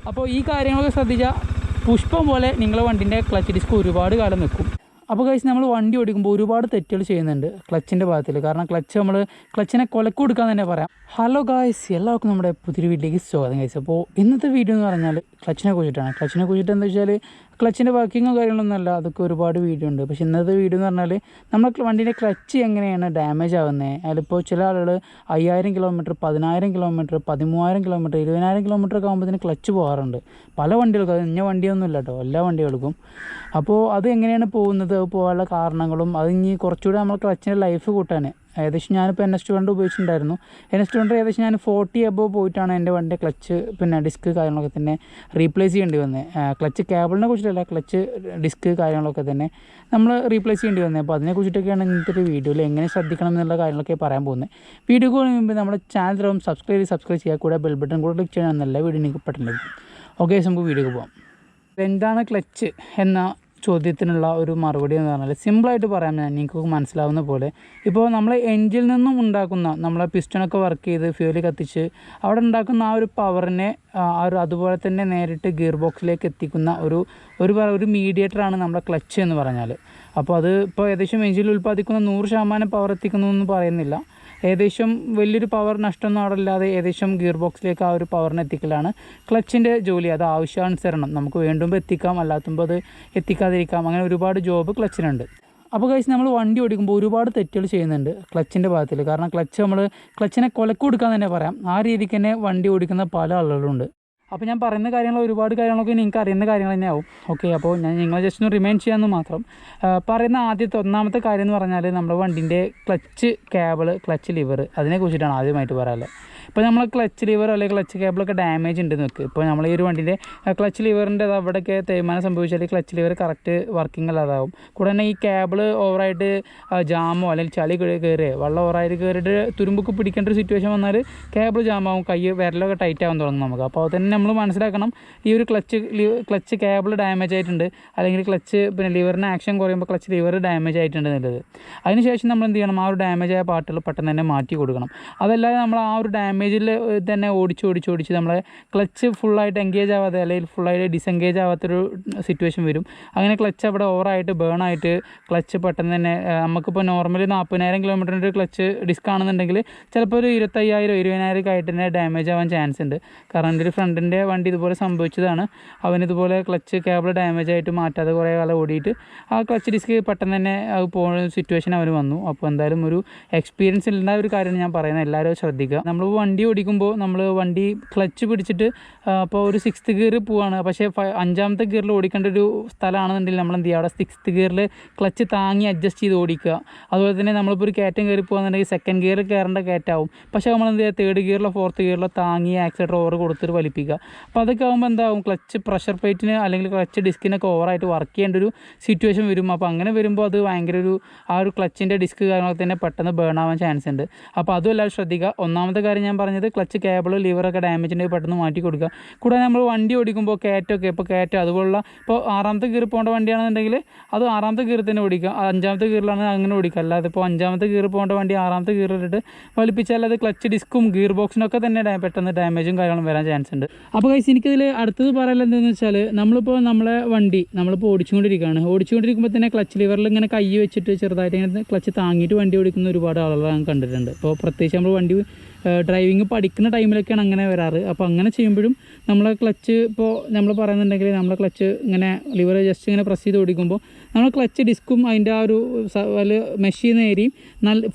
അപ്പോൾ ഈ കാര്യങ്ങളൊക്കെ ശ്രദ്ധിച്ചാൽ പുഷ്പം പോലെ നിങ്ങളുടെ വണ്ടിൻ്റെ ക്ലച്ച് ഡിസ്ക് ഒരുപാട് കാലം നിൽക്കും. അപ്പോൾ ഗൈസ് നമ്മൾ വണ്ടി ഓടിക്കുമ്പോൾ ഒരുപാട് തെറ്റുകൾ ചെയ്യുന്നുണ്ട് ക്ലച്ചിൻ്റെ ഭാഗത്തിൽ. കാരണം ക്ലച്ചിനെ കൊലക്ക് കൊടുക്കാൻ തന്നെ പറയാം. ഹലോ ഗൈസ്, എല്ലാവർക്കും നമ്മുടെ പുതിയൊരു വീട്ടിലേക്ക് സ്വാഗതം ഗൈസ്. അപ്പോൾ ഇന്നത്തെ വീഡിയോ എന്ന് പറഞ്ഞാൽ ക്ലച്ചിനെ കുറിച്ചിട്ട് എന്താ വെച്ചാൽ ക്ലച്ചിൻ്റെ വർക്കിങ്ങോ കാര്യങ്ങളൊന്നുമല്ല, അതൊക്കെ ഒരുപാട് വീഡിയോ ഉണ്ട്. പക്ഷേ ഇന്നത്തെ വീഡിയോ എന്ന് പറഞ്ഞാൽ നമ്മുടെ വണ്ടീൻ്റെ ക്ലച്ച് എങ്ങനെയാണ് ഡാമേജ് ആവുന്നത്. അതിലിപ്പോൾ ചില ആളുകൾ 5000 കിലോമീറ്റർ, 10000 കിലോമീറ്റർ, 13000 കിലോമീറ്റർ, 20000 കിലോമീറ്റർ ഒക്കെ ആകുമ്പോഴത്തേന് ക്ലച്ച് പോകാറുണ്ട് പല വണ്ടികൾക്കും. അത് ഇന്ന വണ്ടിയൊന്നുമില്ല കേട്ടോ, എല്ലാ വണ്ടികൾക്കും. അപ്പോൾ അത് എങ്ങനെയാണ് പോകുന്നത്, പോകാനുള്ള കാരണങ്ങളും അത് ഇനി കുറച്ചുകൂടി നമ്മൾ ക്ലച്ചിൻ്റെ ലൈഫ് കൂട്ടാൻ ഏകദേശം ഞാനിപ്പോൾ NS200 ഉപയോഗിച്ചിട്ടുണ്ടായിരുന്നു. NS200 ഏകദേശം ഞാൻ 40 എബോവ് പോയിട്ടാണ് എൻ്റെ വണ്ടിൻ്റെ ക്ലച്ച് ഡിസ്ക് കാര്യങ്ങളൊക്കെ തന്നെ റീപ്ലേസ് ചെയ്യേണ്ടി വന്നത്. ക്ലച്ച് കേബിളിനെ കുറിച്ചിട്ടല്ല, ക്ലച്ച് ഡിസ്ക് കാര്യങ്ങളൊക്കെ തന്നെ നമ്മൾ റീപ്ലേസ് ചെയ്യേണ്ടി വന്നത്. അപ്പോൾ അതിനെക്കുറിച്ചിട്ടൊക്കെയാണ് ഇന്നത്തെ ഒരു വീഡിയോയിൽ എങ്ങനെ ശ്രദ്ധിക്കണം എന്നുള്ള കാര്യങ്ങളൊക്കെ പറയാൻ പോകുന്നത്. വീഡിയോക്ക് മുമ്പ് നമ്മുടെ ചാനൽ സബ്സ്ക്രൈബ് ചെയ്യുക, കൂടെ ബെൽ ബട്ടൺ കൂടെ ക്ലിക്ക് ചെയ്യണം, നല്ല വീഡിയോ നിങ്ങൾക്ക് പെട്ടെന്ന്. ഓക്കെ, നമുക്ക് വീഡിയോക്ക് പോകാം. എന്താണ് ക്ലച്ച് എന്ന ചോദ്യത്തിനുള്ള ഒരു മറുപടി എന്ന് പറഞ്ഞാൽ സിമ്പിളായിട്ട് പറയാം ഞാൻ, നിങ്ങൾക്ക് മനസ്സിലാവുന്ന പോലെ. ഇപ്പോൾ നമ്മൾ എൻജിനിൽ നിന്നും ഉണ്ടാക്കുന്ന നമ്മളെ പിസ്റ്റണൊക്കെ വർക്ക് ചെയ്ത് ഫ്യൂല് കത്തിച്ച് അവിടെ ഉണ്ടാക്കുന്ന ആ ഒരു പവറിനെ അതുപോലെ തന്നെ നേരിട്ട് ഗിയർ ബോക്സിലേക്ക് എത്തിക്കുന്ന ഒരു മീഡിയേറ്ററാണ് നമ്മുടെ ക്ലച്ച് എന്ന് പറഞ്ഞാൽ. അപ്പോൾ അത് ഇപ്പോൾ ഏകദേശം എൻജിനിൽ ഉൽപ്പാദിക്കുന്ന 100% പവർ എത്തിക്കുന്നതെന്ന് പറയുന്നില്ല. ഏകദേശം വലിയൊരു പവർ നഷ്ടമൊന്നും അവിടെ ഇല്ലാതെ ഏകദേശം ഗിയർ ബോക്സിലേക്ക് ആ ഒരു പവറിനെ എത്തിക്കലാണ് ക്ലച്ചിൻ്റെ ജോലി. അത് ആവശ്യാനുസരണം നമുക്ക് വേണ്ടുമ്പോൾ എത്തിക്കാം, അല്ലാത്തുമ്പോൾ അത് എത്തിക്കാതിരിക്കാം. അങ്ങനെ ഒരുപാട് ജോബ് ക്ലച്ചിനുണ്ട്. അപ്പോൾ ഗൈസ് നമ്മൾ വണ്ടി ഓടിക്കുമ്പോൾ ഒരുപാട് തെറ്റുകൾ ചെയ്യുന്നുണ്ട് ക്ലച്ചിൻ്റെ ഭാഗത്തിൽ. കാരണം ക്ലച്ചിനെ കൊലക്ക് കൊടുക്കാൻ തന്നെ പറയാം. ആ രീതിക്ക് തന്നെ വണ്ടി ഓടിക്കുന്ന പല ആളുകളുണ്ട്. അപ്പോൾ ഞാൻ പറയുന്ന കാര്യങ്ങൾ ഒരുപാട് കാര്യങ്ങളൊക്കെ നിങ്ങൾക്ക് അറിയുന്ന കാര്യങ്ങൾ തന്നെ ആവും. ഓക്കെ, അപ്പോൾ ഞാൻ നിങ്ങളെ ജസ്റ്റ് ഒന്ന് റിമൈൻഡ് ചെയ്യാമെന്ന് മാത്രം. പറയുന്ന ഒന്നാമത്തെ കാര്യം എന്ന് പറഞ്ഞാൽ നമ്മുടെ വണ്ടീൻ്റെ ക്ലച്ച് കേബിൾ, ക്ലച്ച് ലിവർ, അതിനെക്കുറിച്ചിട്ടാണ് ആദ്യമായിട്ട് പറയാനുള്ളത്. ഇപ്പോൾ നമ്മൾ ക്ലച്ച് ലിവർ അല്ലെങ്കിൽ ക്ലച്ച് കേബിളൊക്കെ ഡാമേജ് ഉണ്ടെന്ന് വെക്കുക. ഇപ്പോൾ നമ്മൾ ഈ ഒരു വണ്ടീൻ്റെ ക്ലച്ച് ലിവറിൻ്റെ അവിടെയൊക്കെ തേയ്മാനം സംഭവിച്ചാൽ ക്ലച്ച് ലിവർ കറക്റ്റ് വർക്കിംഗ് അല്ലാതാവും. കൂടെ തന്നെ ഈ കേബിൾ ഓവറായിട്ട് ജാമോ അല്ലെങ്കിൽ ചളി കയറിയോ വെള്ളം ഓവറായിട്ട് കയറിയിട്ട് തുരുമ്പൊക്കെ പിടിക്കേണ്ട ഒരു സിറ്റുവേഷൻ വന്നാൽ കേബിൾ ജാമാവും, വിരലൊക്കെ ടൈറ്റ് ആവാൻ തുടങ്ങും നമുക്ക്. അപ്പോൾ തന്നെ നമ്മൾ മനസ്സിലാക്കണം, ഈ ഒരു ക്ലച്ച് കേബിൾ ഡാമേജ് ആയിട്ടുണ്ട്, അല്ലെങ്കിൽ ലിവറിന് ആക്ഷൻ കുറയുമ്പോൾ ക്ലച്ച് ലിവർ ഡാമേജ് ആയിട്ടുണ്ട് എന്നുള്ളത്. അതിനുശേഷം നമ്മൾ എന്ത് ചെയ്യണം, ആ ഒരു ഡാമേജ് ആയ പാർട്ടുകൾ പെട്ടെന്ന് തന്നെ മാറ്റി കൊടുക്കണം. അതല്ലാതെ നമ്മൾ ആ ഒരു ഡാമേജിൽ തന്നെ ഓടിച്ച് നമ്മളെ ക്ലച്ച് ഫുള്ളായിട്ട് എൻഗേജ് ആവാതെ അല്ലെങ്കിൽ ഫുള്ളായിട്ട് ഡിസെൻഗേജ് ആവാത്തൊരു സിറ്റുവേഷൻ വരും. അങ്ങനെ ക്ലച്ച് അവിടെ ഓവറായിട്ട് ബേണായിട്ട് ക്ലച്ച് പെട്ടെന്ന് തന്നെ നമുക്കിപ്പോൾ നോർമലി 40000 കിലോമീറ്ററിൻ്റെ ക്ലച്ച് ഡിസ്ക് ആണെന്നുണ്ടെങ്കിൽ ചിലപ്പോൾ ഒരു 25000 20000 ആയിട്ട് തന്നെ ഡാമേജ് ആവാൻ ചാൻസ് ഉണ്ട്. കാരണം എൻ്റെ ഒരു ഫ്രണ്ടിൻ്റെ വണ്ടി ഇതുപോലെ സംഭവിച്ചതാണ്. അവനിതുപോലെ ക്ലച്ച് കേബിൾ ഡാമേജ് ആയിട്ട് മാറ്റാതെ കുറേ കാലം ഓടിയിട്ട് ആ ക്ലച്ച് ഡിസ്ക് പെട്ടെന്ന് തന്നെ പോകുന്ന സിറ്റുവേഷൻ അവന് വന്നു. അപ്പോൾ എന്തായാലും ഒരു എക്സ്പീരിയൻസ് ഉള്ള ഒരു കാര്യമാണ് ഞാൻ പറയുന്നത്, എല്ലാവരും ശ്രദ്ധിക്കുക. നമ്മൾ വണ്ടി ഓടിക്കുമ്പോൾ നമ്മൾ വണ്ടി ക്ലച്ച് പിടിച്ചിട്ട് അപ്പോൾ ഒരു 6th ഗിയർ പോവാണ്, പക്ഷേ 5ാമത്തെ ഗിയറിൽ ഓടിക്കേണ്ട ഒരു സ്ഥലമാണെന്നുണ്ടെങ്കിൽ നമ്മൾ എന്ത് ചെയ്യുക, അവിടെ 6th ഗിയറിൽ ക്ലച്ച് താങ്ങി അഡ്ജസ്റ്റ് ചെയ്ത് ഓടിക്കുക. അതുപോലെ തന്നെ നമ്മളിപ്പോൾ ഒരു കയറ്റം കയറി പോകുകയാണെന്നുണ്ടെങ്കിൽ 2nd ഗിയറിൽ കയറേണ്ട കയറ്റാവും, പക്ഷേ നമ്മൾ എന്ത് ചെയ്യുക, 3rd ഗിയറിലോ 4th ഗിയറിലോ താങ്ങി ആക്സിലേറ്റർ ഓവർ കൊടുത്തിട്ട് വലിപ്പിക്കുക. അപ്പോൾ അതൊക്കെ ആകുമ്പോൾ എന്താവും, ക്ലച്ച് പ്രഷർ പ്ലേറ്റിന് അല്ലെങ്കിൽ ക്ലച്ച് ഡിസ്കിനൊക്കെ ഓവറായിട്ട് വർക്ക് ചെയ്യേണ്ട ഒരു സിറ്റുവേഷൻ വരും. അപ്പോൾ അങ്ങനെ വരുമ്പോൾ അത് ഭയങ്കര ആ ഒരു ക്ലച്ചിൻ്റെ ഡിസ്ക് കാര്യങ്ങളൊക്കെ തന്നെ പെട്ടെന്ന് ബേൺ ആവാൻ ചാൻസ് ഉണ്ട്. അപ്പോൾ അതും എല്ലാവരും ശ്രദ്ധിക്കുക. ഒന്നാമത്തെ കാര്യം ഞാൻ പറഞ്ഞത് ക്ലച്ച് കേബിൾ ലിവറൊക്കെ ഡാമേജ് ഉണ്ടെങ്കിൽ പെട്ടെന്ന് മാറ്റി കൊടുക്കുക. കൂടാതെ നമ്മൾ വണ്ടി ഓടിക്കുമ്പോൾ കയറ്റം അതുപോലുള്ള ഇപ്പോൾ 6ാമത്തെ ഗിയർ പോകേണ്ട വണ്ടിയാണെന്നുണ്ടെങ്കിൽ അത് 6ാമത്തെ ഗിയർ തന്നെ ഓടിക്കുക. 5ാമത്തെ ഗിയറിലാണ് അങ്ങനെ ഓടിക്കുക. അല്ലാതെ ഇപ്പോൾ 5ാമത്തെ ഗിയർ പോകേണ്ട വണ്ടി 6ാമത്തെ ഗിയർ ഇട്ടിട്ട് വലിപ്പിച്ചാൽ അത് ക്ലച്ച് ഡിസ്കും ഗിയർ ബോക്സിനൊക്കെ തന്നെ പെട്ടെന്ന് ഡാമേജും കാര്യങ്ങളും വരാൻ ചാൻസ് ഉണ്ട്. അപ്പോൾ ഗൈസ് എനിക്കിതിൽ അടുത്തത് പറയാൻ എന്താണെന്ന് വെച്ചാൽ നമ്മളെ വണ്ടി ഓടിച്ചുകൊണ്ടിരിക്കുമ്പോൾ തന്നെ ക്ലച്ച് ലിവറിൽ ഇങ്ങനെ കൈ വെച്ചിട്ട് ചെറുതായിട്ട് ഇങ്ങനെ ക്ലച്ച് താങ്ങിയിട്ട് വണ്ടി ഓടിക്കുന്ന ഒരുപാട് ആളുകൾ ഞാൻ കണ്ടിട്ടുണ്ട്. ഇപ്പോൾ പ്രത്യേകിച്ച് നമ്മൾ വണ്ടി ഡ്രൈവിങ് പഠിക്കുന്ന ടൈമിലൊക്കെയാണ് അങ്ങനെ വരാറ്. അപ്പോൾ അങ്ങനെ ചെയ്യുമ്പോഴും നമ്മളെ ക്ലച്ച് ഇപ്പോൾ നമ്മൾ പറയുന്നുണ്ടെങ്കിൽ നമ്മളെ ക്ലച്ച് ഇങ്ങനെ ലിവർ ജസ്റ്റ് ഇങ്ങനെ പ്രസ് ചെയ്ത് ഓടിക്കുമ്പോൾ നമ്മൾ ക്ലച്ച് ഡിസ്കും അതിൻ്റെ ആ ഒരു മെഷ് ചെയ്യുന്ന ഏരിയയും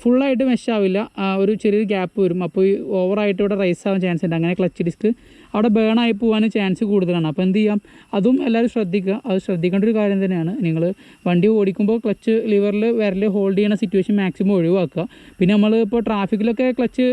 ഫുള്ളായിട്ട് മെഷ് ആവില്ല, ഒരു ചെറിയൊരു ഗ്യാപ്പ് വരും. അപ്പോൾ ഈ ഓവറായിട്ട് ഇവിടെ റൈസ് ആവാൻ ചാൻസ് ഉണ്ട്. അങ്ങനെ ക്ലച്ച് ഡിസ്ക് അവിടെ ബേണായി പോകാൻ ചാൻസ് കൂടുതലാണ്. അപ്പോൾ എന്ത് ചെയ്യാം, അതും എല്ലാവരും ശ്രദ്ധിക്കുക. അത് ശ്രദ്ധിക്കേണ്ട ഒരു കാര്യം തന്നെയാണ്. നിങ്ങൾ വണ്ടി ഓടിക്കുമ്പോൾ ക്ലച്ച് ലിവറിൽ വിരൽ ഹോൾഡ് ചെയ്യുന്ന സിറ്റുവേഷൻ മാക്സിമം ഒഴിവാക്കുക. പിന്നെ നമ്മൾ ഇപ്പോൾ ട്രാഫിക്കിലൊക്കെ ക്ലച്ച്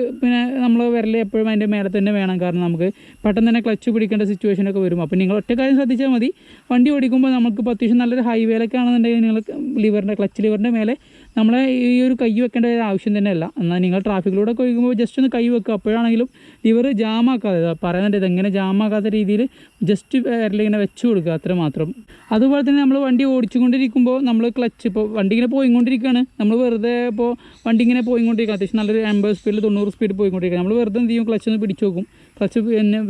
നമ്മൾ വിരൽ എപ്പോഴും അതിൻ്റെ മേലെ തന്നെ വേണം. കാരണം നമുക്ക് പെട്ടെന്ന് തന്നെ ക്ലച്ച് പിടിക്കേണ്ട സിറ്റുവേഷനൊക്കെ വരും. അപ്പോൾ നിങ്ങൾ ഒറ്റ കാര്യം ശ്രദ്ധിച്ചാൽ മതി, വണ്ടി ഓടിക്കുമ്പോൾ നമുക്ക് ഇപ്പോൾ അത്യാവശ്യം നല്ലൊരു ഹൈവേയിലൊക്കെ ആണെന്നുണ്ടെങ്കിൽ നിങ്ങൾ ക്ലച്ച് ലിവറിൻ്റെ മേലെ നമ്മളെ ഈ ഒരു കൈ വെക്കേണ്ട ഒരു ആവശ്യം തന്നെയല്ല. എന്നാൽ നിങ്ങൾ ട്രാഫിക്കിലൂടെ ഒക്കെ ഒഴിക്കുമ്പോൾ ജസ്റ്റ് ഒന്ന് കൈ വെക്കുക. അപ്പോഴാണെങ്കിലും ലിവർ ജാമാക്കാതെ, പറയുന്നുണ്ട് ഇതെങ്ങനെ ജാമാക്കാത്ത രീതിയിൽ ജസ്റ്റ് വിരലിങ്ങനെ വെച്ച് കൊടുക്കുക, അത്ര മാത്രം. അതുപോലെ തന്നെ നമ്മൾ വണ്ടി ഓടിച്ചുകൊണ്ടിരിക്കുമ്പോൾ നമ്മൾ ക്ലച്ച് ഇപ്പോൾ വണ്ടി ഇങ്ങനെ പോയിക്കൊണ്ടിരിക്കുകയാണ്, നമ്മൾ വെറുതെ ഇപ്പോൾ വണ്ടി ഇങ്ങനെ പോയിക്കൊണ്ടിരിക്കുക, അത്യാവശ്യം നല്ലൊരു 80 സ്പീഡിൽ 90 സ്പീഡിൽ പോയിക്കൊണ്ടിരിക്കുക, നമ്മൾ വെറുതെ എന്ത് ചെയ്യും, ക്ലച്ച് ഒന്ന് പിടിച്ച് നോക്കും. ക്ലച്ച്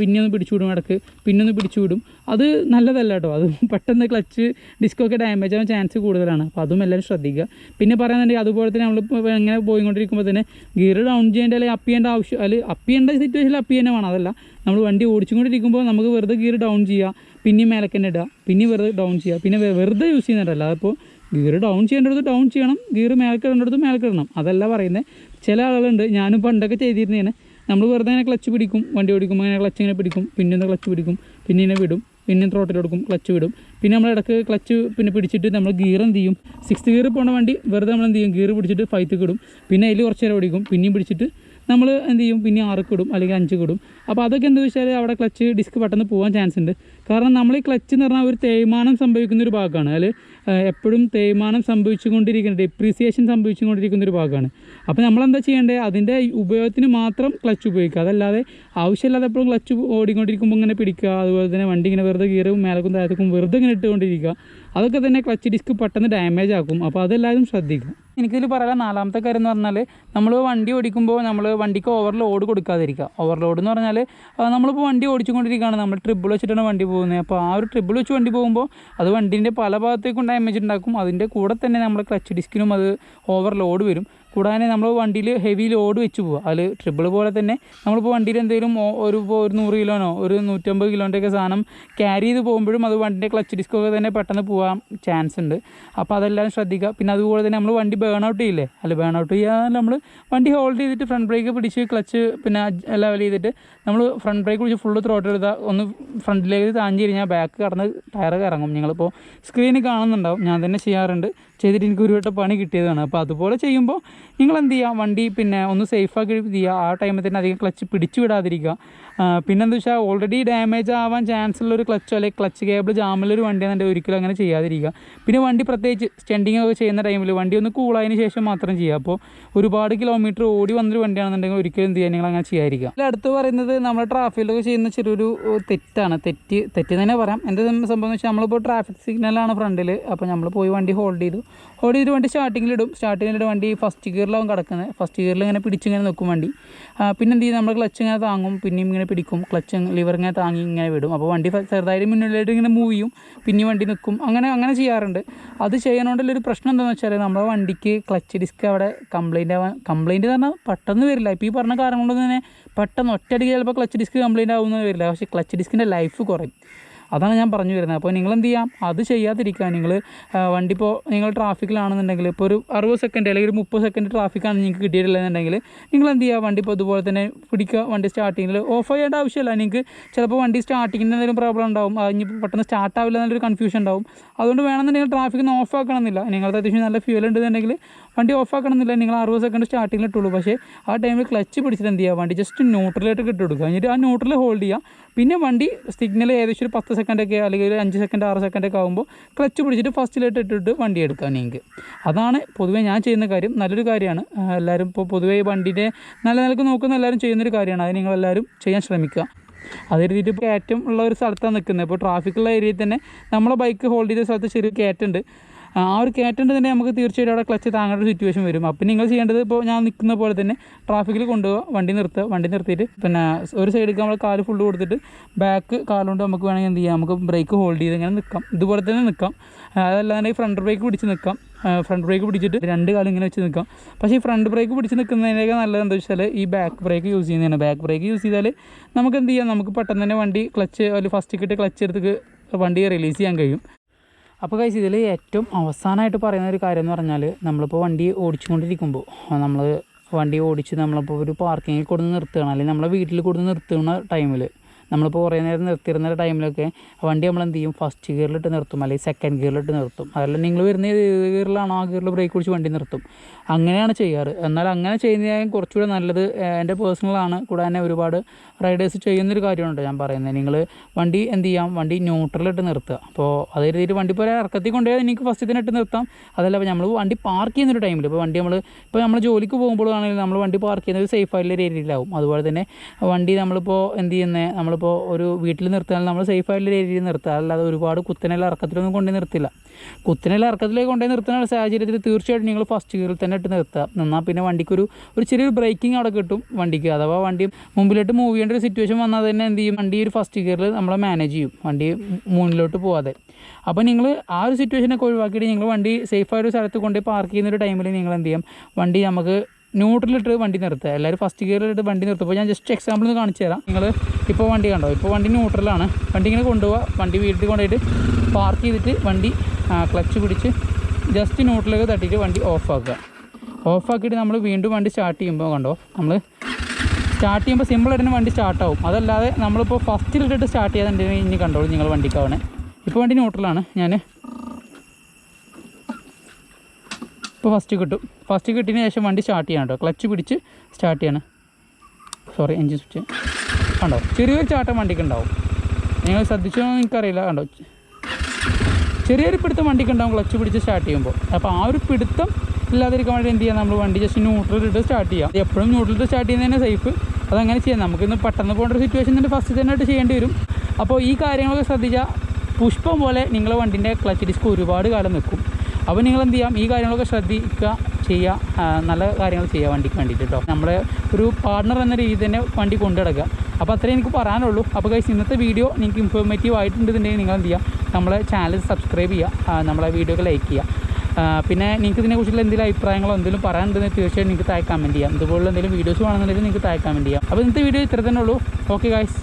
പിന്നെ ഒന്ന് പിടിച്ചു വിടും, ഇടക്ക് പിന്നെ ഒന്ന് പിടിച്ചു വിടും. അത് നല്ലതല്ല കേട്ടോ. അത് പെട്ടെന്ന് ക്ലച്ച് ഡിസ്കൊക്കെ ഡാമേജ് ആവാൻ ചാൻസ് കൂടുതലാണ്. അപ്പോൾ അതും എല്ലാവരും ശ്രദ്ധിക്കുക. പിന്നെ പറയാന്നുണ്ടെങ്കിൽ അതുപോലെ തന്നെ നമ്മളിപ്പോൾ എങ്ങനെ പോയിക്കൊണ്ടിരിക്കുമ്പോൾ തന്നെ ഗിയർ ഡൗൺ ചെയ്യേണ്ട അല്ലെങ്കിൽ അപ്പ് ചെയ്യേണ്ട ആവശ്യം, അല്ലെങ്കിൽ അപ്പ് ചെയ്യേണ്ട സിറ്റുവേഷനിൽ അപ്പ് ചെയ്യാൻ വേണം. അതല്ല നമ്മൾ വണ്ടി ഓടിച്ചുകൊണ്ടിരിക്കുമ്പോൾ നമുക്ക് വെറുതെ ഗിയർ ഡൗൺ ചെയ്യുക, പിന്നെയും മേലേക്ക് തന്നെ ഇടുക, പിന്നെ വെറുതെ ഡൗൺ ചെയ്യുക, പിന്നെ വെറുതെ യൂസ് ചെയ്യുന്നുണ്ടല്ല. അതിപ്പോൾ ഗിയർ ഡൗൺ ചെയ്യേണ്ടത് ഡൗൺ ചെയ്യണം, ഗിയർ മേലേക്ക് ഇടേണ്ടത് മേലേക്ക് ഇടണം. അതല്ല പറയുന്നത്. ചില ആളുകളുണ്ട്, ഞാനും പണ്ടൊക്കെ ചെയ്തിരുന്നതാണ്, നമ്മൾ വെറുതെ ഇങ്ങനെ ക്ലച്ച് പിടിക്കും, വണ്ടി ഓടിക്കുമ്പോൾ ഇങ്ങനെ ക്ലച്ച് ഇങ്ങനെ പിടിക്കും, പിന്നെ ഒന്ന് ക്ലച്ച് പിടിക്കും, പിന്നെ ഇങ്ങനെ വിടും, പിന്നെ ത്രോട്ടിൽ കൊടുക്കും, ക്ലച്ച് വിടും. പിന്നെ നമ്മൾ ഇടയ്ക്ക് ക്ലച്ച് പിന്നെ പിടിച്ചിട്ട് നമ്മൾ ഗിയർ എന്ത് ചെയ്യും, 6th ഗിയർ പോകുന്ന വണ്ടി വെറുതെ നമ്മൾ എന്ത് ചെയ്യും, ഗിയർ പിടിച്ചിട്ട് 5th ഇടും, പിന്നെ അതിൽ കുറച്ച് നേരം ഓടിക്കും, പിന്നെയും പിടിച്ചിട്ട് നമ്മൾ എന്ത് ചെയ്യും, പിന്നെ 6ക്ക് ഇടും അല്ലെങ്കിൽ 5ക്ക് ഇടും. അപ്പോൾ അതൊക്കെ എന്താ വെച്ചാൽ അവിടെ ക്ലച്ച് ഡിസ്ക് പെട്ടെന്ന് പോകാൻ ചാൻസ് ഉണ്ട്. കാരണം നമ്മൾ ഈ ക്ലച്ച് എന്ന് പറഞ്ഞാൽ ഒരു തേയ്മാനം സംഭവിക്കുന്ന ഒരു ഭാഗമാണ്. അതിൽ എപ്പോഴും തേയ്മാനം സംഭവിച്ചുകൊണ്ടിരിക്കുന്ന, ഡെപ്രീസിയേഷൻ സംഭവിച്ചുകൊണ്ടിരിക്കുന്ന ഒരു ഭാഗമാണ്. അപ്പോൾ നമ്മളെന്താ ചെയ്യേണ്ടത്, അതിൻ്റെ ഉപയോഗത്തിന് മാത്രം ക്ലച്ച് ഉപയോഗിക്കുക. അതല്ലാതെ ആവശ്യമില്ലാതെ എപ്പോഴും ക്ലച്ച് ഓടിക്കൊണ്ടിരിക്കുമ്പോൾ ഇങ്ങനെ പിടിക്കുക, അതുപോലെ തന്നെ വണ്ടി ഇങ്ങനെ വെറുതെ ഗിയറും മേലക്കും താഴത്തേക്കും വെറുതെ ഇങ്ങനെ ഇട്ടുകൊണ്ടിരിക്കുക, അതൊക്കെ തന്നെ ക്ലച്ച് ഡിസ്ക് പെട്ടെന്ന് ഡാമേജ് ആക്കും. അപ്പോൾ അതെല്ലാവരും ശ്രദ്ധിക്കുക. എനിക്കിതിൽ പറയാൻ നാലാമത്തെ കാര്യം എന്ന് പറഞ്ഞാൽ, നമ്മൾ വണ്ടി ഓടിക്കുമ്പോൾ നമ്മൾ വണ്ടിക്ക് ഓവർലോഡ് കൊടുക്കാതിരിക്കുക. ഓവർലോഡ് എന്ന് പറഞ്ഞാൽ നമ്മളിപ്പോൾ വണ്ടി ഓടിച്ചുകൊണ്ടിരിക്കുകയാണ്, നമ്മൾ ട്രിബിൾ വെച്ചിട്ടാണ് വണ്ടി പോകുന്നത്. അപ്പോൾ ആ ഒരു ട്രിബിൾ വെച്ച് വണ്ടി പോകുമ്പോൾ അത് വണ്ടീൻ്റെ പല ഭാഗത്തേക്കും ഡാമേജ് ഉണ്ടാക്കും. അതിൻ്റെ കൂടെ തന്നെ നമ്മൾ ക്ലച്ച് ഡിസ്കിനും അത് ഓവർലോഡ് വരും. കൂടാതെ നമ്മൾ വണ്ടിയിൽ ഹെവി ലോഡ് വെച്ച് പോവുക. അതിൽ ട്രിബിൾ പോലെ തന്നെ നമ്മളിപ്പോൾ വണ്ടിയിൽ എന്തെങ്കിലും ഒരു 100 കിലോനോ ഒരു 150 കിലോൻ്റെയൊക്കെ സാധനം ക്യാരി ചെയ്ത് പോകുമ്പോഴും അത് വണ്ടിൻ്റെ ക്ലച്ച് ഡിസ്കൊക്കെ തന്നെ പെട്ടെന്ന് പോകാൻ ചാൻസ് ഉണ്ട്. അപ്പോൾ അതെല്ലാം ശ്രദ്ധിക്കുക. പിന്നെ അതുപോലെ തന്നെ നമ്മൾ വണ്ടി ബേൺ ഔട്ട് ചെയ്യില്ലേ, അല്ല ബേൺ ഔട്ട് ചെയ്യാൻ നമ്മൾ വണ്ടി ഹോൾഡ് ചെയ്തിട്ട് ഫ്രണ്ട് ബ്രേക്ക് പിടിച്ച് ക്ലച്ച് പിന്നെ ലെവൽ ചെയ്തിട്ട് നമ്മൾ ഫ്രണ്ട് ബ്രേക്ക് പിടിച്ച് ഫുള്ള് ത്രോട്ടിൽ എടുത്താൽ ഒന്ന് ഫ്രണ്ടിലേക്ക് താഞ്ചി കഴിഞ്ഞാൽ ബാക്ക് കടന്ന് ടയറൊക്കെ ഇറങ്ങും. നിങ്ങളിപ്പോൾ സ്ക്രീനിൽ കാണുന്നുണ്ടാവും, ഞാൻ തന്നെ ചെയ്യാറുണ്ട്, ചെയ്തിട്ട് എനിക്ക് ഒരു വട്ടം പണി കിട്ടിയതാണ്. അപ്പോൾ അതുപോലെ ചെയ്യുമ്പോൾ നിങ്ങൾ എന്ത് ചെയ്യുക, വണ്ടി പിന്നെ ഒന്ന് സേഫാക്കി ചെയ്യുക. ആ ടൈമിൽ തന്നെ അധികം ക്ലച്ച് പിടിച്ചു വിടാതിരിക്കുക. പിന്നെന്താ വെച്ചാൽ ഓൾറെഡി ഡാമേജ് ആവാൻ ചാൻസ് ഉള്ളൊരു ക്ലച്ചോ അല്ലെങ്കിൽ ക്ലച്ച് കേബിൾ ജാമിലൊരു വണ്ടിയാണെന്നുണ്ടെങ്കിൽ ഒരിക്കലും അങ്ങനെ ചെയ്യാതിരിക്കുക. പിന്നെ വണ്ടി പ്രത്യേകിച്ച് സ്റ്റെൻഡിങ് ഒക്കെ ചെയ്യുന്ന ടൈമിൽ വണ്ടി ഒന്ന് കൂളായതിന് ശേഷം മാത്രം ചെയ്യുക. അപ്പോൾ ഒരുപാട് കിലോമീറ്റർ ഓടി വന്നൊരു വണ്ടിയാണെന്നുണ്ടെങ്കിൽ ഒരിക്കലും എന്ത് ചെയ്യുക, നിങ്ങൾ അങ്ങനെ ചെയ്യാതിരിക്കുക. അതിൽ അടുത്ത് പറയുന്നത് നമ്മൾ ട്രാഫിക്കിലൊക്കെ ചെയ്യുന്ന ചെറിയൊരു തെറ്റാണ്. തെറ്റ് തന്നെ പറയാം. എന്താ സംഭവം എന്ന് വെച്ചാൽ നമ്മളിപ്പോൾ ട്രാഫിക് സിഗ്നലാണ് ഫ്രണ്ടിൽ. അപ്പോൾ നമ്മൾ പോയി വണ്ടി ഹോൾഡ് ചെയ്തിട്ട് വണ്ടി സ്റ്റാർട്ടിങ്ങിലിടും വണ്ടി ഫസ്റ്റ് ഗിയറിലാവും കിടക്കുന്നത്. ഫസ്റ്റ് ഗിയറിൽ ഇങ്ങനെ പിടിച്ചിങ്ങനെ നിൽക്കും വണ്ടി. പിന്നെ എന്ത് ചെയ്യും, നമ്മൾ ക്ലച്ച് ഇങ്ങനെ താങ്ങും, പിന്നെയും ഇങ്ങനെ പിടിക്കും, ക്ലച്ച് ലിവർ ഇങ്ങനെ താങ്ങി ഇങ്ങനെ വിടും. അപ്പോൾ വണ്ടി ചെറുതായിട്ട് മുന്നിലായിട്ട് ഇങ്ങനെ മൂവ് ചെയ്യും, പിന്നെയും വണ്ടി നിൽക്കും. അങ്ങനെ ചെയ്യാറുണ്ട്. അത് ചെയ്യുന്നതുകൊണ്ടുള്ളൊരു പ്രശ്നം എന്താണെന്ന് വെച്ചാൽ നമ്മുടെ വണ്ടിക്ക് ക്ലച്ച് ഡിസ്ക് അവിടെ കംപ്ലയിൻ്റ് എന്ന് പറഞ്ഞാൽ പെട്ടെന്ന് വരില്ല. ഇപ്പോൾ ഈ പറഞ്ഞ കാരണം കൊണ്ട് തന്നെ പെട്ടെന്ന് ഒറ്റയടിക്ക് ചിലപ്പോൾ ക്ലച്ച് ഡിസ്ക് കംപ്ലയിൻ്റ് ആവുമെന്ന് വരില്ല. പക്ഷേ ക്ലച്ച് ഡിസ്കിൻ്റെ ലൈഫ് കുറയും. അതാണ് ഞാൻ പറഞ്ഞു വരുന്നത്. അപ്പോൾ നിങ്ങൾ എന്ത് ചെയ്യാം, അത് ചെയ്യാതിരിക്കുക. വണ്ടി ഇപ്പോൾ നിങ്ങൾ ട്രാഫിക്കിലാണെന്നുണ്ടെങ്കിൽ ഇപ്പോൾ ഒരു 60 സെക്കൻഡ് അല്ലെങ്കിൽ ഒരു 30 സെക്കൻഡ് ട്രാഫിക്കാണ് നിങ്ങൾക്ക് കിട്ടിയിട്ടില്ലെന്നുണ്ടെങ്കിൽ നിങ്ങൾ എന്ത് ചെയ്യുക, വണ്ടി ഇപ്പോൾ ഇതുപോലെ തന്നെ പിടിക്കുക. വണ്ടി സ്റ്റാർട്ടിങ്ങിൽ ഓഫ് ചെയ്യേണ്ട ആവശ്യമില്ല. നിങ്ങൾക്ക് ചിലപ്പോൾ വണ്ടി സ്റ്റാർട്ടിങ്ങിൻ്റെ എന്തെങ്കിലും പ്രോബ്ലം ഉണ്ടാവും, അതിന് പെട്ടെന്ന് സ്റ്റാർട്ടാവില്ല എന്നൊരു കൺഫ്യൂഷൻ ഉണ്ടാവും. അതുകൊണ്ട് വേണമെന്നുണ്ടെങ്കിൽ ട്രാഫിക്കിന് ഓഫ് ആക്കണമെന്നില്ല. നിങ്ങൾക്ക് അത്യാവശ്യം നല്ല ഫ്യൂൽ ഉണ്ടെന്നുണ്ടെങ്കിൽ വണ്ടി ഓഫ് ആക്കണമെന്നില്ല. നിങ്ങൾ 60 സെക്കൻഡ് സ്റ്റാർട്ടിങ്ങിൽ ഇട്ടുള്ളൂ. പക്ഷേ ആ ടൈമിൽ ക്ലച്ച് പിടിച്ചിട്ട് എന്ത് ചെയ്യുക, വണ്ടി ജസ്റ്റ് ന്യൂട്രലായിട്ട് ഇട്ടെടുക്കുക. എന്നിട്ട് ആ ന്യൂട്രൽ ഹോൾഡ് ചെയ്യുക. പിന്നെ വണ്ടി സിഗ്നൽ ഏകദേശം ഒരു 10 സെക്കൻഡൊക്കെ അല്ലെങ്കിൽ ഒരു 5 സെക്കൻഡ് 6 സെക്കൻഡൊക്കെ ആകുമ്പോൾ ക്ലച്ച് പിടിച്ചിട്ട് ഫസ്റ്റിലായിട്ട് ഇട്ടിട്ട് വണ്ടി എടുക്കുക നിങ്ങൾക്ക്. അതാണ് പൊതുവേ ഞാൻ ചെയ്യുന്ന കാര്യം. നല്ലൊരു കാര്യമാണ്. എല്ലാവരും ഇപ്പോൾ പൊതുവേ വണ്ടിൻ്റെ നല്ല നിലക്ക് നോക്കുന്ന എല്ലാവരും ചെയ്യുന്നൊരു കാര്യമാണ്. അത് നിങ്ങളെല്ലാവരും ചെയ്യാൻ ശ്രമിക്കുക. അതേ രീതിയിൽ ഇപ്പോൾ കയറ്റം ഉള്ള ഒരു സ്ഥലത്താണ് നിൽക്കുന്നത്. ഇപ്പോൾ ട്രാഫിക്കുള്ള ഏരിയയിൽ തന്നെ നമ്മളെ ബൈക്ക് ഹോൾഡ് ചെയ്ത സ്ഥലത്ത് ചെറിയ കയറ്റുണ്ട്. ആ ഒരു കയറ്റേണ്ടത് തന്നെ നമുക്ക് തീർച്ചയായിട്ടും അവിടെ ക്ലച്ച് താങ്ങേണ്ട ഒരു സിറ്റുവേഷൻ വരും. അപ്പം നിങ്ങൾ ചെയ്യേണ്ടത് ഇപ്പോൾ ഞാൻ നിൽക്കുന്ന പോലെ തന്നെ ട്രാഫിക്കിൽ കൊണ്ടുപോകുക, വണ്ടി നിർത്തിയിട്ട് പിന്നെ ഒരു സൈഡിലേക്ക് നമ്മൾ കാല് ഫുള്ള് കൊടുത്തിട്ട് ബാക്ക് കാലുകൊണ്ട് നമുക്ക് വേണമെങ്കിൽ എന്ത് ചെയ്യാം, നമുക്ക് ബ്രേക്ക് ഹോൾഡ് ചെയ്ത് ഇങ്ങനെ നിൽക്കാം. ഇതുപോലെ തന്നെ നിൽക്കാം. അതല്ലാതെ ഫ്രണ്ട് ബ്രേക്ക് പിടിച്ച് നിൽക്കാം. ഫ്രണ്ട് ബ്രേക്ക് പിടിച്ചിട്ട് 2 കാലം ഇങ്ങനെ വെച്ച് നിൽക്കാം. പക്ഷേ ഈ ഫ്രണ്ട് ബ്രേക്ക് പിടിച്ച് നിൽക്കുന്നതിനൊക്കെ നല്ലത് എന്താ വെച്ചാൽ ഈ ബാക്ക് ബ്രേക്ക് യൂസ് ചെയ്യുന്നതാണ്. ബാക്ക് ബ്രേക്ക് യൂസ് ചെയ്താൽ നമുക്ക് എന്ത് ചെയ്യാം, നമുക്ക് പെട്ടെന്ന് തന്നെ വണ്ടി ക്ലച്ച് ഒരു ഫസ്റ്റ് കിട്ടി ക്ലച്ച് എടുത്ത് വണ്ടി റിലീസ് ചെയ്യാൻ കഴിയും. അപ്പോൾ ഗൈസ്, ഇതിൽ ഏറ്റവും അവസാനമായിട്ട് പറയുന്ന ഒരു കാര്യം എന്ന് പറഞ്ഞാൽ, നമ്മളിപ്പോൾ വണ്ടി ഓടിച്ചുകൊണ്ടിരിക്കുമ്പോൾ വണ്ടി ഓടിച്ച് നമ്മളിപ്പോൾ ഒരു പാർക്കിങ്ങിൽ കൊടുന്ന് നിർത്തുകയാണ്, അല്ലെങ്കിൽ നമ്മളെ വീട്ടിൽ കൊടുന്ന് നിർത്തുന്ന ടൈമിൽ നമ്മളിപ്പോൾ കുറേ നേരം നിർത്തിയിരുന്ന ടൈമിലൊക്കെ വണ്ടി നമ്മൾ എന്ത് ചെയ്യും, ഫസ്റ്റ് ഗിയറിലിട്ട് നിർത്തും അല്ലെങ്കിൽ സെക്കൻഡ് ഗിയറിലിട്ട് നിർത്തും. അതല്ല നിങ്ങൾ വരുന്ന ഏത് ഗിയറിലാണോ ആ ഗിയറിൽ ബ്രേക്ക് പിടിച്ച് വണ്ടി നിർത്തും. അങ്ങനെയാണ് ചെയ്യാറ്. എന്നാൽ അങ്ങനെ ചെയ്യുന്നതായും കുറച്ചുകൂടെ നല്ലത് എൻ്റെ പേഴ്സണലാണ്. കൂടാതെ ഒരുപാട് റൈഡേഴ്സ് ചെയ്യുന്നൊരു കാര്യമുണ്ട് ഞാൻ പറയുന്നത്. നിങ്ങൾ വണ്ടി എന്ത് ചെയ്യാം, വണ്ടി ന്യൂട്രലിട്ട് നിർത്തുക. അപ്പോൾ അതേ രീതിയിൽ വണ്ടി ഇപ്പോൾ ഇറക്കത്തിൽ കൊണ്ടുപോയാൽ നിങ്ങൾക്ക് ഫസ്റ്റ് ഇട്ട് നിർത്താം. അതല്ല ഇപ്പോൾ നമ്മൾ വണ്ടി പാർക്ക് ചെയ്യുന്നൊരു ടൈമിൽ ഇപ്പോൾ നമ്മൾ ജോലിക്ക് പോകുമ്പോഴാണെങ്കിൽ നമ്മൾ വണ്ടി പാർക്ക് ചെയ്യുന്നത് സേഫ് ആയിട്ടുള്ള ഏരിയയിലാവും. അതുപോലെ തന്നെ വണ്ടി നമ്മളിപ്പോൾ എന്ത് ചെയ്യുന്നത്, നമ്മളിപ്പോൾ നമ്മളിപ്പോൾ ഒരു വീട്ടിൽ നിർത്തിയാൽ നമ്മൾ സേഫായിട്ടുള്ള രീതിയിൽ നിർത്തുക, അല്ലാതെ ഒരുപാട് കുത്തനെയുള്ള ഇറക്കത്തിലൊന്നും കൊണ്ടുപോയി നിർത്തില്ല. കുത്തനെയുള്ള ഇറക്കത്തിലേക്ക് കൊണ്ടുപോയി നിർത്തുന്ന സാഹചര്യത്തിൽ തീർച്ചയായിട്ടും നിങ്ങൾ ഫസ്റ്റ് ഗിയറിൽ തന്നെ ഇട്ട് നിർത്തുക. എന്നാൽ പിന്നെ വണ്ടിക്കൊരു ചെറിയൊരു ബ്രേക്കിംഗ് അവിടെ കിട്ടും വണ്ടിക്ക്. അഥവാ വണ്ടി മുമ്പിലോട്ട് മൂവ് ചെയ്യേണ്ട ഒരു സിറ്റുവേഷൻ വന്നാൽ തന്നെ എന്ത് ചെയ്യും, വണ്ടി ഒരു ഫസ്റ്റ് ഗിയറിൽ നമ്മളെ മാനേജ് ചെയ്യും, വണ്ടി മുന്നിലോട്ട് പോകാതെ. അപ്പോൾ നിങ്ങൾ ആ ഒരു സിറ്റുവേഷനൊക്കെ ഒഴിവാക്കിയിട്ട് നിങ്ങൾ വണ്ടി സേഫായൊരു സ്ഥലത്ത് കൊണ്ടുപോയി പാർക്ക് ചെയ്യുന്നൊരു ടൈമിൽ നിങ്ങൾ എന്ത് ചെയ്യും, വണ്ടി നമുക്ക് ന്യൂട്രലിട്ട് വണ്ടി നിർത്തുക. എല്ലാവരും ഫസ്റ്റ് ഗിയറിലിട്ട് വണ്ടി നിർത്തുമ്പോൾ ഞാൻ ജസ്റ്റ് എക്സാമ്പിൾ ഒന്ന് കാണിച്ചു തരാം. നിങ്ങൾ ഇപ്പോൾ വണ്ടി കണ്ടോ, ഇപ്പോൾ വണ്ടി ന്യൂട്രലാണ്, വണ്ടി ഇങ്ങനെ കൊണ്ടുപോകുക, വണ്ടി വീട്ടിൽ കൊണ്ടുപോയിട്ട് പാർക്ക് ചെയ്തിട്ട് വണ്ടി ക്ലച്ച് പിടിച്ച് ജസ്റ്റ് ന്യൂട്രലിലേക്ക് തട്ടിയിട്ട് വണ്ടി ഓഫാക്കുക. ഓഫാക്കിയിട്ട് നമ്മൾ വീണ്ടും വണ്ടി സ്റ്റാർട്ട് ചെയ്യുമ്പോൾ കണ്ടോ, നമ്മൾ സ്റ്റാർട്ട് ചെയ്യുമ്പോൾ സിമ്പിളായിട്ട് തന്നെ വണ്ടി സ്റ്റാർട്ടാവും. അതല്ലാതെ നമ്മളിപ്പോൾ ഫസ്റ്റിലിട്ടിട്ട് സ്റ്റാർട്ട് ചെയ്യാതെ ഇനി കണ്ടോളൂ നിങ്ങൾ വണ്ടിക്കാവണേ. ഇപ്പോൾ വണ്ടി ന്യൂട്രലാണ്, ഞാൻ ഇപ്പോൾ ഫസ്റ്റ് കിട്ടിയതിന് ശേഷം വണ്ടി സ്റ്റാർട്ട് ചെയ്യണം കേട്ടോ. ക്ലച്ച് പിടിച്ച് സ്റ്റാർട്ട് ചെയ്യണം. സോറി, എൻജിൻ സ്വിച്ച് കണ്ടോ, ചെറിയൊരു ചാട്ടം വണ്ടിക്ക് ഉണ്ടാവും. നിങ്ങൾ ശ്രദ്ധിച്ചോ എന്ന് എനിക്കറിയില്ല. കണ്ടോ, ചെറിയൊരു പിടുത്തം വണ്ടിക്ക് ഉണ്ടാവും ക്ലച്ച് പിടിച്ച് സ്റ്റാർട്ട് ചെയ്യുമ്പോൾ. അപ്പോൾ ആ ഒരു പിടുത്തം ഇല്ലാതിരിക്കാൻ വേണ്ടി എന്ത് ചെയ്യാം, നമ്മൾ വണ്ടി ജസ്റ്റ് ന്യൂട്രലിട്ട് സ്റ്റാർട്ട് ചെയ്യാം. എപ്പോഴും ന്യൂട്രലിട്ട് സ്റ്റാർട്ട് ചെയ്യുന്നതന്നെ സേഫ്. അതങ്ങനെ ചെയ്യാം. നമുക്കിന്ന് പെട്ടെന്ന് പോകേണ്ട ഒരു സിറ്റുവേഷൻ ഫസ്റ്റ് തന്നെ ആയിട്ട് ചെയ്യേണ്ടി വരും. അപ്പോൾ ഈ കാര്യങ്ങളൊക്കെ ശ്രദ്ധിച്ചാൽ പുഷ്പം പോലെ നിങ്ങളെ വണ്ടിൻ്റെ ക്ലച്ച് ഡിസ്ക് ഒരുപാട് കാലം നിൽക്കും. അപ്പോൾ നിങ്ങൾ എന്ത് ചെയ്യാം, ഈ കാര്യങ്ങളൊക്കെ ശ്രദ്ധിക്കുക, ചെയ്യുക, നല്ല കാര്യങ്ങൾ ചെയ്യുക വണ്ടിക്ക് വേണ്ടിയിട്ട് കേട്ടോ. നമ്മളെ ഒരു പാർട്ണർ എന്ന രീതിയിൽ തന്നെ വണ്ടി കൊണ്ടു നടക്കുക. അപ്പോൾ അത്രേ എനിക്ക് പറയാനുള്ളൂ. അപ്പോൾ ഗൈസ്, ഇന്നത്തെ വീഡിയോ നിങ്ങൾക്ക് ഇൻഫോർമേറ്റീവ് ആയിട്ടുണ്ടെന്നുണ്ടെങ്കിൽ നിങ്ങൾ എന്ത് ചെയ്യുക, നമ്മളെ ചാനൽ സബ്സ്ക്രൈബ് ചെയ്യുക, നമ്മളെ വീഡിയോക്ക് ലൈക്ക് ചെയ്യുക. പിന്നെ നിങ്ങൾക്ക് ഇതിനെക്കുറിച്ചുള്ള എന്തെങ്കിലും അഭിപ്രായങ്ങളോ എന്തെങ്കിലും പറയാനുണ്ടെങ്കിൽ തീർച്ചയായും നിങ്ങൾക്ക് താഴെ കമൻറ്റ് ചെയ്യാം. ഇതുപോലുള്ള എന്തെങ്കിലും വീഡിയോസ് വേണമെന്നുണ്ടെങ്കിൽ നിങ്ങൾക്ക് താഴെ കമൻറ്റ് ചെയ്യാം. അപ്പോൾ ഇന്നത്തെ വീഡിയോ ഇത്ര തന്നെ ഉള്ളൂ. Okay guys.